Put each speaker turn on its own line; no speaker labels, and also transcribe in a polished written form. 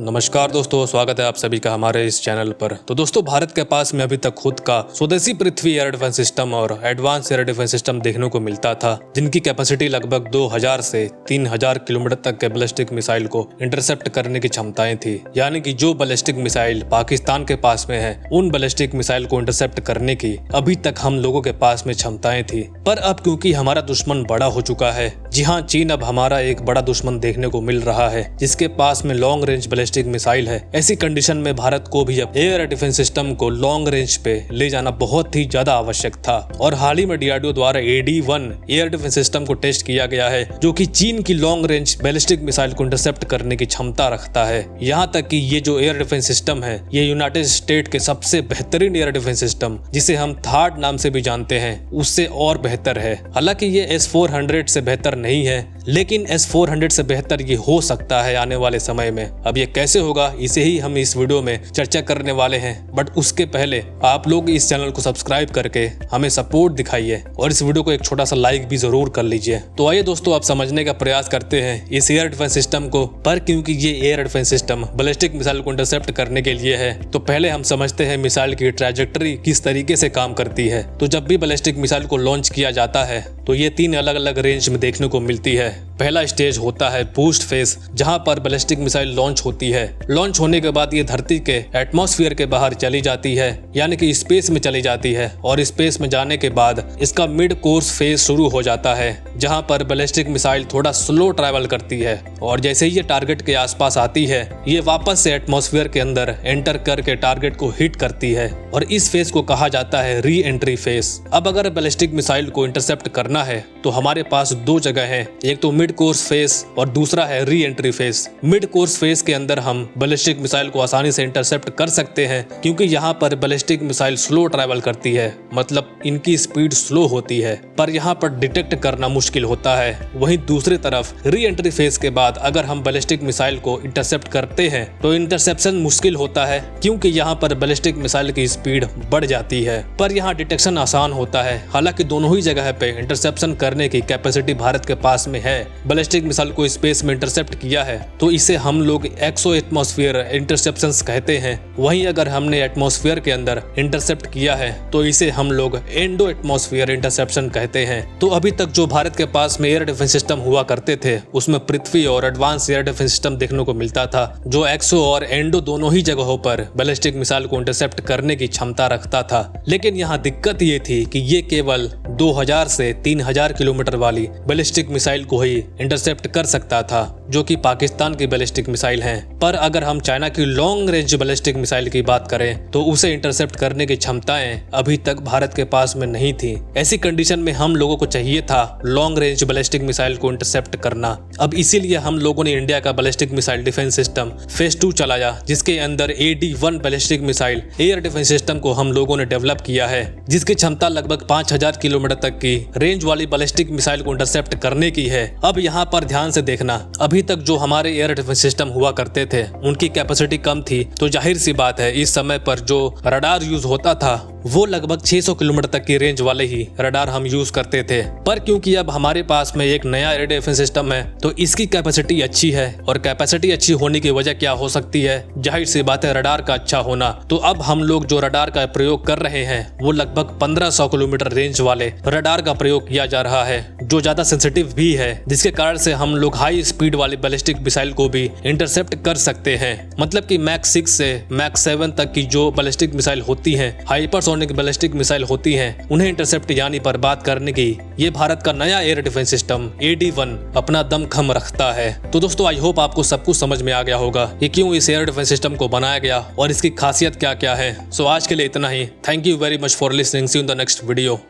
नमस्कार दोस्तों, स्वागत है आप सभी का हमारे इस चैनल पर। तो दोस्तों, भारत के पास में अभी तक खुद का स्वदेशी पृथ्वी एयर डिफेंस सिस्टम और एडवांस एयर डिफेंस सिस्टम देखने को मिलता था, जिनकी कैपेसिटी लगभग 2000 से 3000 किलोमीटर तक के बैलिस्टिक मिसाइल को इंटरसेप्ट करने की क्षमताएं थी। यानी कि जो बैलिस्टिक मिसाइल पाकिस्तान के पास में है, उन बैलिस्टिक मिसाइल को इंटरसेप्ट करने की अभी तक हम लोगों के पास में क्षमताएं थी। पर अब क्योंकि हमारा दुश्मन बड़ा हो चुका है, जी हाँ, चीन अब हमारा एक बड़ा दुश्मन देखने को मिल रहा है, जिसके पास में लॉन्ग रेंज बैलिस्टिक मिसाइल है। ऐसी कंडीशन में भारत को भी अब एयर डिफेंस सिस्टम को लॉन्ग रेंज पे ले जाना बहुत ही ज्यादा आवश्यक था। और हाल ही में DRDO द्वारा AD-1 एयर डिफेंस सिस्टम को टेस्ट किया गया है, जो कि चीन की लॉन्ग रेंज बैलिस्टिक मिसाइल को इंटरसेप्ट करने की क्षमता रखता है। यहाँ तक कि ये जो एयर डिफेंस सिस्टम है, ये यूनाइटेड स्टेट के सबसे बेहतरीन एयर डिफेंस सिस्टम, जिसे हम THAAD नाम से भी जानते हैं, उससे और बेहतर है। हालांकि ये S-400 से बेहतर नहीं है, लेकिन S-400 से बेहतर ये हो सकता है आने वाले समय में। अब ये कैसे होगा, इसे ही हम इस वीडियो में चर्चा करने वाले हैं। बट उसके पहले आप लोग इस चैनल को सब्सक्राइब करके हमें सपोर्ट दिखाइए और इस वीडियो को एक छोटा सा लाइक भी जरूर कर लीजिए। तो आइए दोस्तों, आप समझने का प्रयास करते हैं इस एयर डिफेंस सिस्टम को। पर क्योंकि ये air defence system ballistic missile को इंटरसेप्ट करने के लिए है, तो पहले हम समझते हैं मिसाइल की ट्रैजेक्टरी किस तरीके से काम करती है। तो जब भी बैलिस्टिक मिसाइल को लॉन्च किया जाता है, तो ये 3 अलग अलग रेंज में देखने को मिलती है। पहला स्टेज होता है बूस्ट फेज, जहां पर बैलिस्टिक मिसाइल लॉन्च होती है। लॉन्च होने के बाद ये धरती के एटमॉस्फेयर के बाहर चली जाती है, यानी कि स्पेस में चली जाती है। और स्पेस में जाने के बाद इसका मिड कोर्स फेज शुरू हो जाता है, जहां पर बैलिस्टिक मिसाइल थोड़ा स्लो ट्रैवल करती है। और जैसे ही ये टारगेट के आसपास आती है, ये वापस से एटमॉस्फेयर के अंदर एंटर करके टारगेट को हिट करती है। और इस फेज को कहा जाता है री एंट्री फेज। अब अगर बैलिस्टिक मिसाइल को इंटरसेप्ट करना है, तो हमारे पास 2 जगह है, एक तो मिड कोर्स फेज और दूसरा है re entry phase. Mid course phase के अंदर हम बैलिस्टिक मिसाइल को आसानी से इंटरसेप्ट कर सकते हैं, क्योंकि यहाँ पर बैलिस्टिक मिसाइल स्लो ट्रैवल करती है, मतलब इनकी स्पीड स्लो होती है, पर यहाँ पर डिटेक्ट करना मुश्किल होता है। वहीं दूसरी तरफ री एंट्री फेज के बाद अगर हम बैलिस्टिक मिसाइल को इंटरसेप्ट करते हैं, तो इंटरसेप्शन मुश्किल होता है, क्योंकि यहाँ पर बैलिस्टिक मिसाइल की स्पीड बढ़ जाती है। पर यहाँ डिटेक्शन आसान होता है। हालांकि दोनों ही जगह पे इंटरसेप्शन करने की कैपेसिटी भारत के पास में है। बैलिस्टिक मिसाइल को स्पेस में इंटरसेप्ट किया है, तो इसे हम लोग एक्सो एटमॉस्फेयर इंटरसेप्शंस कहते हैं। वहीं अगर हमने एटमॉस्फेयर के अंदर इंटरसेप्ट किया है, तो इसे हम लोग एंडो एटमॉस्फेयर इंटरसेप्शन कहते हैं। तो अभी तक जो भारत के पास में एयर डिफेंस सिस्टम हुआ करते थे, उसमें पृथ्वी और एडवांस एयर डिफेंस सिस्टम देखने को मिलता था, जो एक्सो और एंडो दोनों ही जगहों पर बैलिस्टिक मिसाइल को इंटरसेप्ट करने की क्षमता रखता था। लेकिन यहाँ दिक्कत ये थी कि ये केवल 2000 से 3000 किलोमीटर वाली बैलिस्टिक मिसाइल को ही इंटरसेप्ट कर सकता था, जो कि पाकिस्तान की बैलिस्टिक मिसाइल है। पर अगर हम चाइना की लॉन्ग रेंज बैलिस्टिक मिसाइल की बात करें, तो उसे इंटरसेप्ट करने की क्षमताएं अभी तक भारत के पास में नहीं थी। ऐसी कंडीशन में हम लोगों को चाहिए था लॉन्ग रेंज बैलिस्टिक मिसाइल को इंटरसेप्ट करना। अब इसीलिए हम लोगों ने इंडिया का ballistic missile defence system phase 2 चलाया, जिसके अंदर AD-1 ballistic missile air defence system को हम लोगों ने डेवलप किया है, जिसकी क्षमता लगभग 5000 किलोमीटर तक की रेंज वाली बैलिस्टिक मिसाइल को इंटरसेप्ट करने की है। अब यहाँ पर ध्यान से देखना, अभी तक जो हमारे एयर डिफेंस सिस्टम हुआ करते थे, उनकी कैपेसिटी कम थी, तो जाहिर सी बात है इस समय पर जो रडार यूज होता था, वो लगभग 600 किलोमीटर तक की रेंज वाले ही रडार हम यूज करते थे। पर क्योंकि अब हमारे पास में एक नया एयर डिफेंस सिस्टम है, तो इसकी कैपेसिटी अच्छी है। और कैपेसिटी अच्छी होने की वजह क्या हो सकती है, जाहिर सी बात है रडार का अच्छा होना। तो अब हम लोग जो रडार का प्रयोग कर रहे हैं, वो लगभग 1500 किलोमीटर रेंज वाले रडार का प्रयोग किया जा रहा है, जो ज्यादा सेंसिटिव भी है, जिसके कारण से हम लोग हाई स्पीड वाली बैलिस्टिक मिसाइल को भी इंटरसेप्ट कर सकते हैं। मतलब कि मैक 6 से मैक 7 तक की जो बैलिस्टिक मिसाइल होती हैं, हाइपरसोनिक बैलिस्टिक मिसाइल होती हैं, उन्हें इंटरसेप्ट यानी बर्बाद करने की ये भारत का नया एयर डिफेंस सिस्टम AD-1 अपना दमखम रखता है। तो दोस्तों, आई होप आपको सब कुछ समझ में आ गया होगा कि क्यों इस एयर डिफेंस सिस्टम को बनाया गया और इसकी खासियत क्या क्या है। सो आज के लिए इतना ही। Thank you very much for listening. See you in the next video.